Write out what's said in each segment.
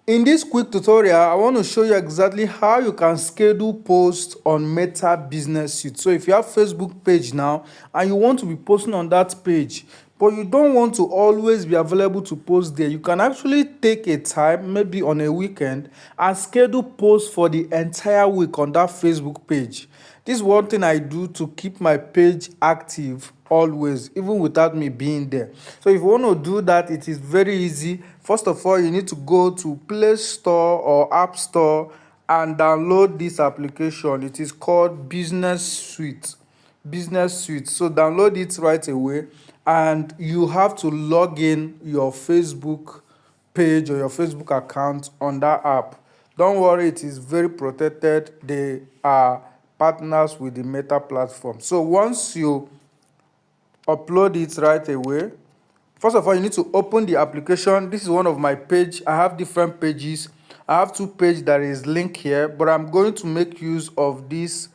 In this quick tutorial, I want to show you exactly how you can schedule posts on Meta Business Suite. So if you have Facebook page now and you want to be posting on that page, but you don't want to always be available to post there, you can actually take a time, maybe on a weekend, and schedule posts for the entire week on that Facebook page. This is one thing I do to keep my page active always, even without me being there. So if you want to do that, it is very easy. First of all, you need to go to Play Store or App Store and download this application. It is called Business Suite. Business Suite. So download it right away, and you have to log in your Facebook page or your Facebook account on that app. Don't worry, it is very protected. They are partners with the Meta platform. So once you upload it right away, first of all, you need to open the application. This is one of my page. I have different pages. I have two pages that is linked here, but I'm going to make use of this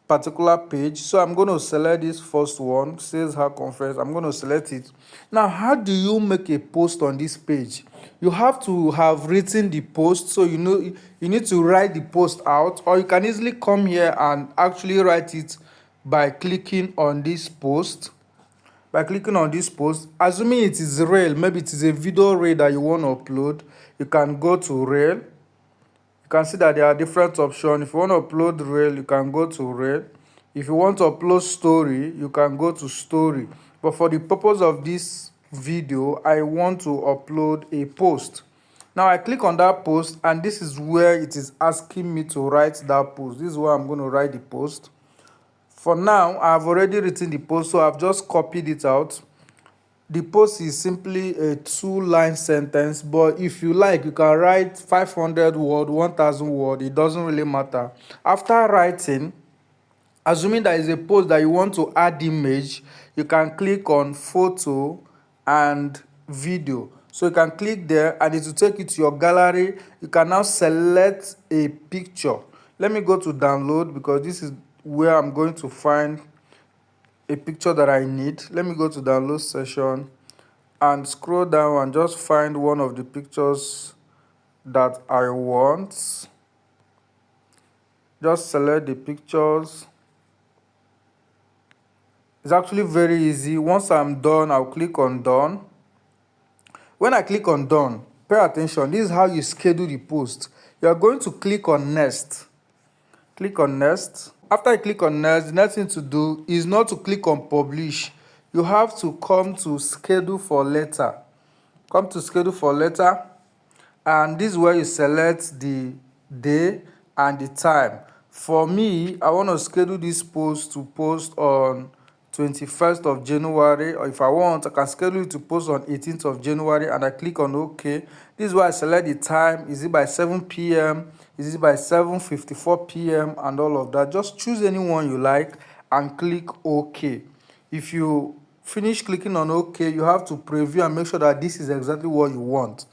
particular page. So I'm going to select this first one, sales her conference. I'm going to select it. Now, how do you make a post on this page? You have to have written the post, so you know you need to write the post out, or you can easily come here and actually write it by clicking on this post. By clicking on this post, assuming it is reel, maybe it is a video reel that you want to upload, you can go to reel. You can see that there are different options. If you want to upload reel, you can go to reel. If you want to upload story, you can go to story. But for the purpose of this video, I want to upload a post. Now I click on that post, and this is where it is asking me to write that post. This is where I'm going to write the post. For now, I've already written the post, so I've just copied it out. The post is simply a 2-line sentence, but if you like, you can write 500 word, 1000 word. It doesn't really matter. After writing, assuming there is a post that you want to add image, you can click on photo and video. So you can click there and it will take you to your gallery. You can now select a picture. Let me go to download, because this is where I'm going to find a picture that I need. Let me go to download session and scroll down and just find one of the pictures that I want. Just select the pictures. It's actually very easy. Once I'm done, I'll click on done. When I click on done, pay attention. This is how you schedule the post. You are going to click on next. Click on next. After I click on next, the next thing to do is not to click on publish. You have to come to schedule for later. Come to schedule for later, and this is where you select the day and the time. For me, I want to schedule this post to post on 21st of January, or if I want, I can schedule it to post on 18th of January, and I click on OK. This is where I select the time. Is it by 7 p.m.? Is it by 7:54 p.m. and all of that? Just choose any one you like and click OK. If you finish clicking on OK, you have to preview and make sure that this is exactly what you want.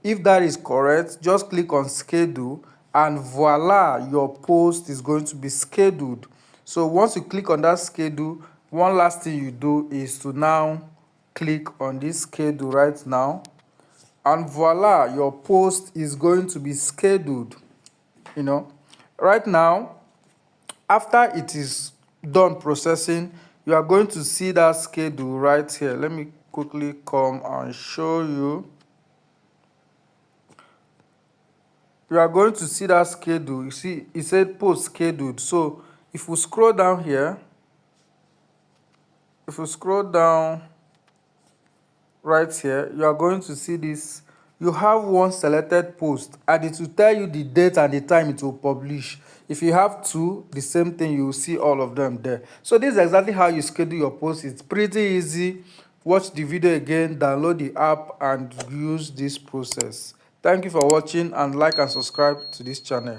If that is correct, just click on schedule, and voila, your post is going to be scheduled. So once you click on that schedule, one last thing you do is to now click on this schedule right now, and voila, your post is going to be scheduled. Right now, after it is done processing, you are going to see that schedule right here. Let me quickly come and show you. You are going to see that schedule. You see, it said post scheduled. So if we scroll down here, if you scroll down right here, you are going to see this. You have one selected post, and it will tell you the date and the time it will publish. If you have two, the same thing, you will see all of them there. So this is exactly how you schedule your post. It's pretty easy. Watch the video again, download the app, and use this process. Thank you for watching, and like and subscribe to this channel.